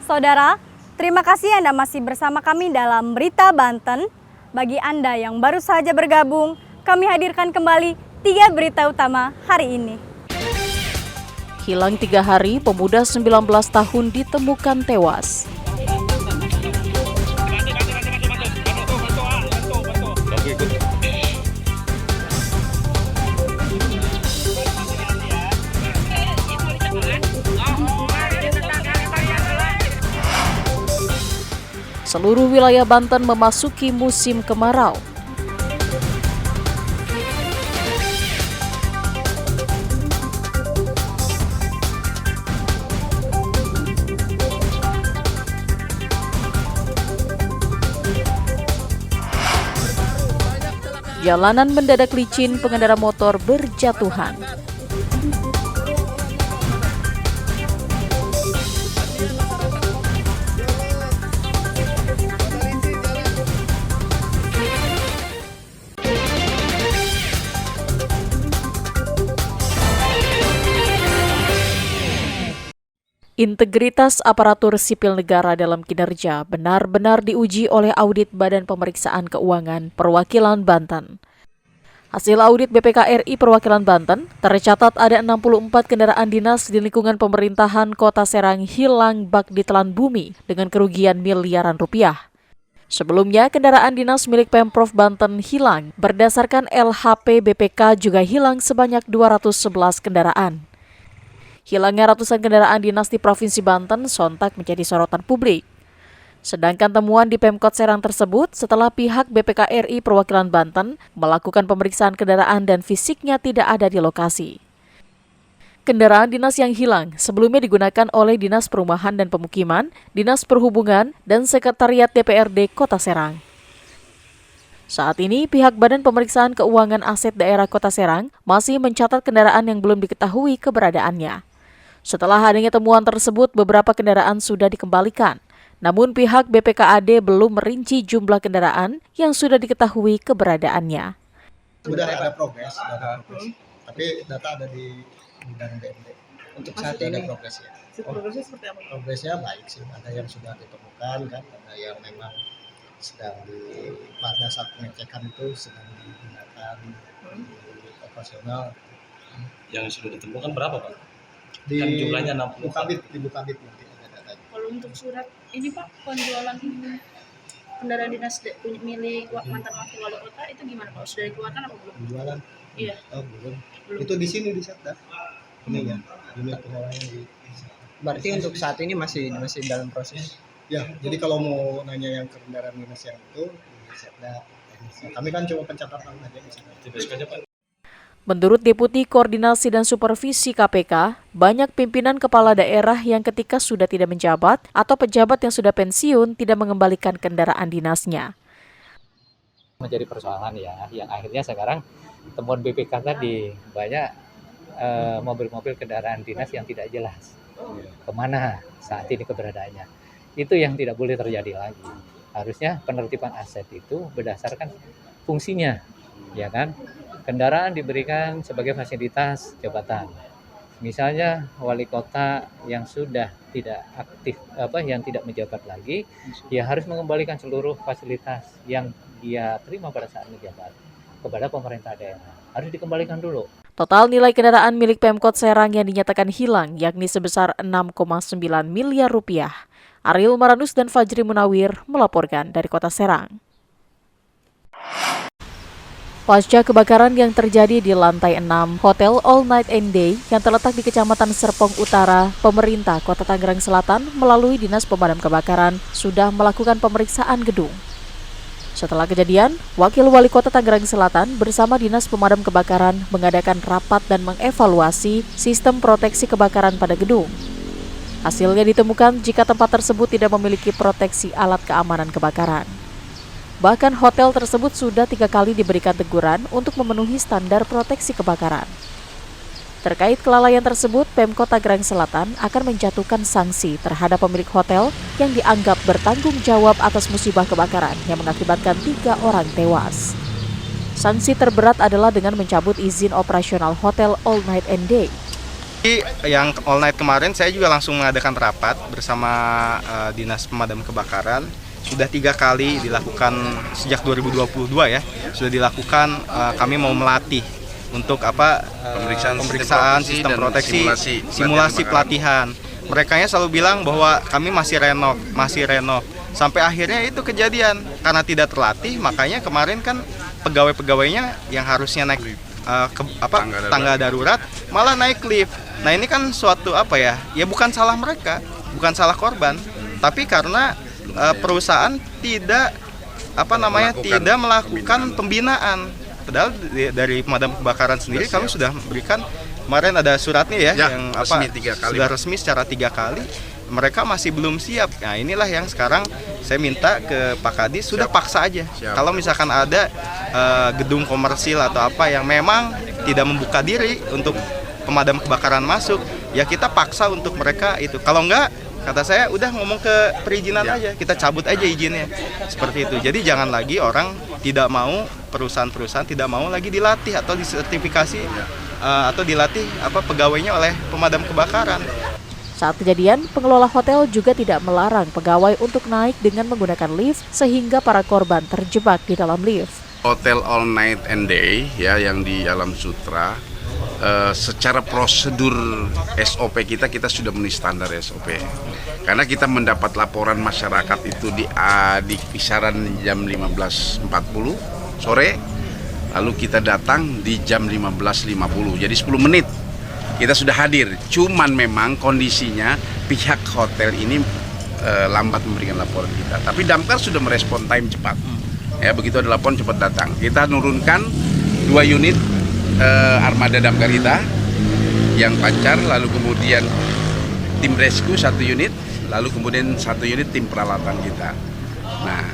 Saudara, terima kasih Anda masih bersama kami dalam Berita Banten. Bagi Anda yang baru saja bergabung, kami hadirkan kembali 3 berita utama hari ini. Hilang 3 hari, pemuda 19 tahun ditemukan tewas. Seluruh wilayah Banten memasuki musim kemarau. Jalanan mendadak licin, pengendara motor berjatuhan. Integritas aparatur sipil negara dalam kinerja benar-benar diuji oleh audit Badan Pemeriksaan Keuangan Perwakilan Banten. Hasil audit BPK RI Perwakilan Banten, tercatat ada 64 kendaraan dinas di lingkungan pemerintahan Kota Serang hilang bak ditelan bumi dengan kerugian miliaran rupiah. Sebelumnya, kendaraan dinas milik Pemprov Banten hilang. Berdasarkan LHP BPK juga hilang sebanyak 211 kendaraan. Hilangnya ratusan kendaraan dinas di Provinsi Banten sontak menjadi sorotan publik. Sedangkan temuan di Pemkot Serang tersebut setelah pihak BPK RI Perwakilan Banten melakukan pemeriksaan kendaraan dan fisiknya tidak ada di lokasi. Kendaraan dinas yang hilang sebelumnya digunakan oleh Dinas Perumahan dan Pemukiman, Dinas Perhubungan, dan Sekretariat DPRD Kota Serang. Saat ini, pihak Badan Pemeriksaan Keuangan Aset Daerah Kota Serang masih mencatat kendaraan yang belum diketahui keberadaannya. Setelah adanya temuan tersebut, beberapa kendaraan sudah dikembalikan. Namun pihak BPKAD belum merinci jumlah kendaraan yang sudah diketahui keberadaannya. Sudah ada progres. Tapi data ada di bidang BMD. Untuk saat ini ada progres ya. Progresnya seperti apa? Progresnya baik sih. Ada yang sudah ditemukan kan, ada yang memang sedang pada saat pengecekan itu sedang digunakan di operasional. Yang sudah ditemukan berapa, Pak? Di Kan jumlahnya 60. di Bukabit nanti ada datanya. Kalau untuk surat ini Pak, penjualan kendaraan dinas milik mantan wakil wali kota itu gimana Pak? Sudah dikeluarkan apa belum? Penjualan? Iya. Oh, belum. Itu di sini di Setda. Ini ya, unit pengelolaan di. Berarti untuk saat ini masih dalam proses. Ya, jadi kalau mau nanya yang kendaraan dinas yang itu di Setda. Kami kan cuma pencatatan aja di sana. Tidak saja, Pak. Menurut Deputi Koordinasi dan Supervisi KPK, banyak pimpinan kepala daerah yang ketika sudah tidak menjabat atau pejabat yang sudah pensiun tidak mengembalikan kendaraan dinasnya. Menjadi persoalan ya, yang akhirnya sekarang temuan BPK tadi banyak mobil-mobil kendaraan dinas yang tidak jelas kemana saat ini keberadaannya. Itu yang tidak boleh terjadi lagi. Harusnya penertiban aset itu berdasarkan fungsinya, ya kan? Kendaraan diberikan sebagai fasilitas jabatan. Misalnya wali kota yang sudah tidak aktif yang tidak menjabat lagi, dia harus mengembalikan seluruh fasilitas yang dia terima pada saat menjabat kepada pemerintah daerah. Harus dikembalikan dulu. Total nilai kendaraan milik Pemkot Serang yang dinyatakan hilang yakni sebesar 6,9 miliar rupiah. Ariel Maranus dan Fajri Munawir melaporkan dari Kota Serang. Pasca kebakaran yang terjadi di lantai 6 Hotel All Night and Day yang terletak di Kecamatan Serpong Utara, pemerintah Kota Tangerang Selatan melalui Dinas Pemadam Kebakaran sudah melakukan pemeriksaan gedung. Setelah kejadian, Wakil Wali Kota Tangerang Selatan bersama Dinas Pemadam Kebakaran mengadakan rapat dan mengevaluasi sistem proteksi kebakaran pada gedung. Hasilnya ditemukan jika tempat tersebut tidak memiliki proteksi alat keamanan kebakaran. Bahkan hotel tersebut sudah 3 kali diberikan teguran untuk memenuhi standar proteksi kebakaran. Terkait kelalaian tersebut, Pemkot Tangerang Selatan akan menjatuhkan sanksi terhadap pemilik hotel yang dianggap bertanggung jawab atas musibah kebakaran yang mengakibatkan 3 orang tewas. Sanksi terberat adalah dengan mencabut izin operasional Hotel All Night and Day. Yang all night kemarin saya juga langsung mengadakan rapat bersama Dinas Pemadam Kebakaran. Sudah 3 kali dilakukan sejak 2022 ya. Sudah dilakukan, kami mau melatih untuk pemeriksaan sistem proteksi, simulasi pelatihan. Merekanya selalu bilang bahwa kami masih renov. Sampai akhirnya itu kejadian karena tidak terlatih, makanya kemarin kan pegawai-pegawainya yang harusnya naik tangga darurat malah naik lift. Nah ini kan suatu ya bukan salah mereka, bukan salah korban, tapi karena perusahaan tidak tidak melakukan pembinaan. Padahal dari pemadam kebakaran sendiri kami sudah memberikan, kemarin ada suratnya yang sudah resmi secara 3 kali. Mereka masih belum siap. Nah inilah yang sekarang saya minta ke Pak Kadis, sudah paksa aja. Kalau misalkan ada gedung komersil atau apa yang memang tidak membuka diri untuk pemadam kebakaran masuk, ya kita paksa untuk mereka itu. Kalau enggak, kata saya udah ngomong ke perizinan aja, kita cabut aja izinnya. Seperti itu. Jadi jangan lagi orang tidak mau, perusahaan-perusahaan tidak mau lagi dilatih atau disertifikasi atau dilatih pegawainya oleh pemadam kebakaran. Saat kejadian, pengelola hotel juga tidak melarang pegawai untuk naik dengan menggunakan lift sehingga para korban terjebak di dalam lift. Hotel all night and day ya yang di Alam Sutra, secara prosedur SOP kita sudah memenuhi standar SOP. Karena kita mendapat laporan masyarakat itu di kisaran jam 15.40 sore, lalu kita datang di jam 15.50, jadi 10 menit. Kita sudah hadir, cuman memang kondisinya pihak hotel ini lambat memberikan laporan kita. Tapi damkar sudah merespon time cepat. Ya, begitu ada laporan cepat datang. Kita nurunkan 2 unit armada damkar kita yang pancar, lalu kemudian tim rescue 1 unit, lalu kemudian 1 unit tim peralatan kita. Nah,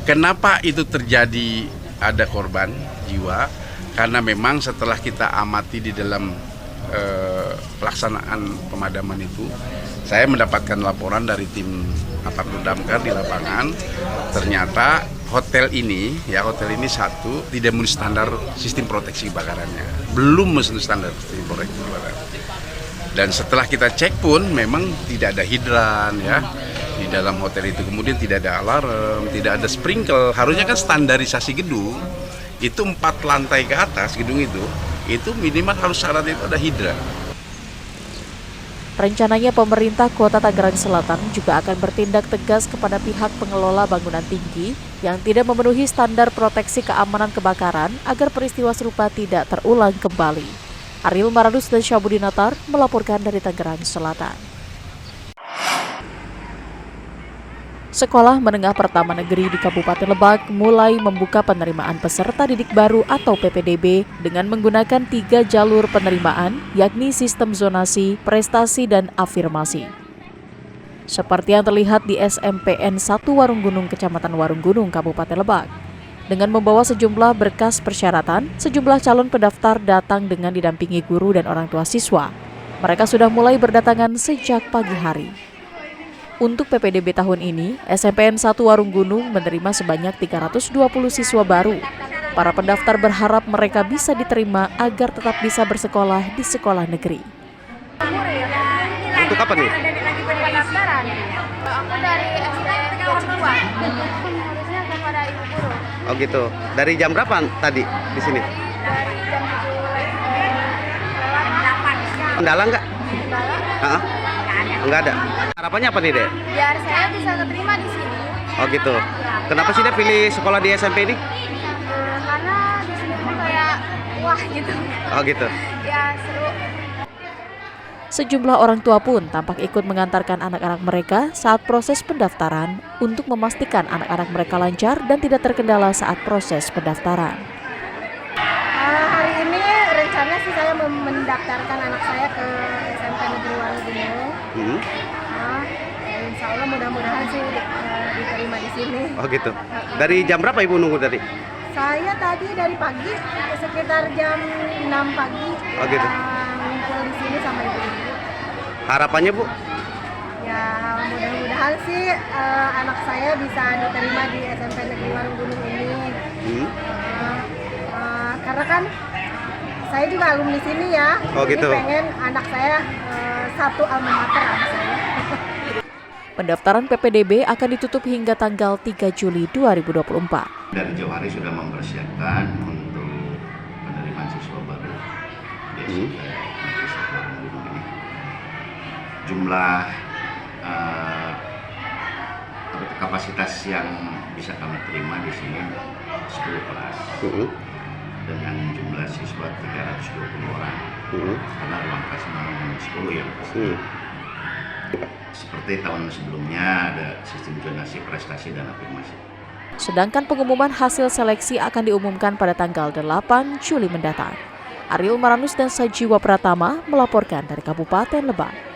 kenapa itu terjadi ada korban jiwa? Karena memang setelah kita amati di dalam pelaksanaan pemadaman itu, saya mendapatkan laporan dari tim aparatur damkar di lapangan. Ternyata hotel ini satu tidak memenuhi standar sistem proteksi kebakarannya, belum memenuhi standar sistem proteksi kebakaran. Dan setelah kita cek pun memang tidak ada hidran ya di dalam hotel itu, kemudian tidak ada alarm, tidak ada sprinkle. Harusnya kan standarisasi gedung itu 4 lantai ke atas gedung itu minimal harus syarat itu ada hidran. Rencananya pemerintah Kota Tangerang Selatan juga akan bertindak tegas kepada pihak pengelola bangunan tinggi yang tidak memenuhi standar proteksi keamanan kebakaran agar peristiwa serupa tidak terulang kembali. Ariel Maradus dan Syabudinatar melaporkan dari Tangerang Selatan. Sekolah Menengah Pertama Negeri di Kabupaten Lebak mulai membuka penerimaan peserta didik baru atau PPDB dengan menggunakan 3 jalur penerimaan, yakni sistem zonasi, prestasi, dan afirmasi. Seperti yang terlihat di SMPN 1 Warunggunung, Kecamatan Warunggunung, Kabupaten Lebak. Dengan membawa sejumlah berkas persyaratan, sejumlah calon pendaftar datang dengan didampingi guru dan orang tua siswa. Mereka sudah mulai berdatangan sejak pagi hari. Untuk PPDB tahun ini, SMPN 1 Warunggunung menerima sebanyak 320 siswa baru. Para pendaftar berharap mereka bisa diterima agar tetap bisa bersekolah di sekolah negeri. Untuk apa nih? Aku dari SD Cikuang. Harusnya kepada ibu guru. Oh gitu. Dari jam berapa tadi di sini? Dari jam 7 Kendala nggak? Kendala? Enggak ada. Harapannya apa nih, Dek? Biar saya bisa keterima di sini. Oh gitu. Kenapa sih Dek pilih sekolah di SMP ini? Karena di sini tuh kayak wah gitu. Oh gitu. Ya seru. Sejumlah orang tua pun tampak ikut mengantarkan anak-anak mereka saat proses pendaftaran untuk memastikan anak-anak mereka lancar dan tidak terkendala saat proses pendaftaran. Hari ini rencananya sih saya mendaftarkan anak saya ke SMP Negeri Warunggunung. Insya Allah mudah-mudahan sih diterima di sini. Oh gitu. Dari jam berapa Ibu nunggu tadi? Saya tadi dari pagi sekitar jam 6 pagi. Oh gitu. Ngumpul di sini sama ibu-ibu. Harapannya Bu? Ya mudah-mudahan sih anak saya bisa diterima di SMP Negeri Warunggunung ini. Karena kan saya juga alumni sini ya. Oh, Jadi gitu. pengen anak saya satu alma mater anak saya. Pendaftaran PPDB akan ditutup hingga tanggal 3 Juli 2024. Dari Jauhari sudah mempersiapkan untuk penerimaan siswa baru di SMP Negeri 1 Warunggunung ini. Jumlah kapasitas yang bisa kami terima di sini 10 kelas dengan jumlah siswa 320 orang karena ruang kelas memang 10 yang pasti. Seperti tahun sebelumnya ada sistem zonasi prestasi dan afirmasi. Sedangkan pengumuman hasil seleksi akan diumumkan pada tanggal 8 Juli mendatang. Ariel Maranus dan Sajiwa Pratama melaporkan dari Kabupaten Lebak.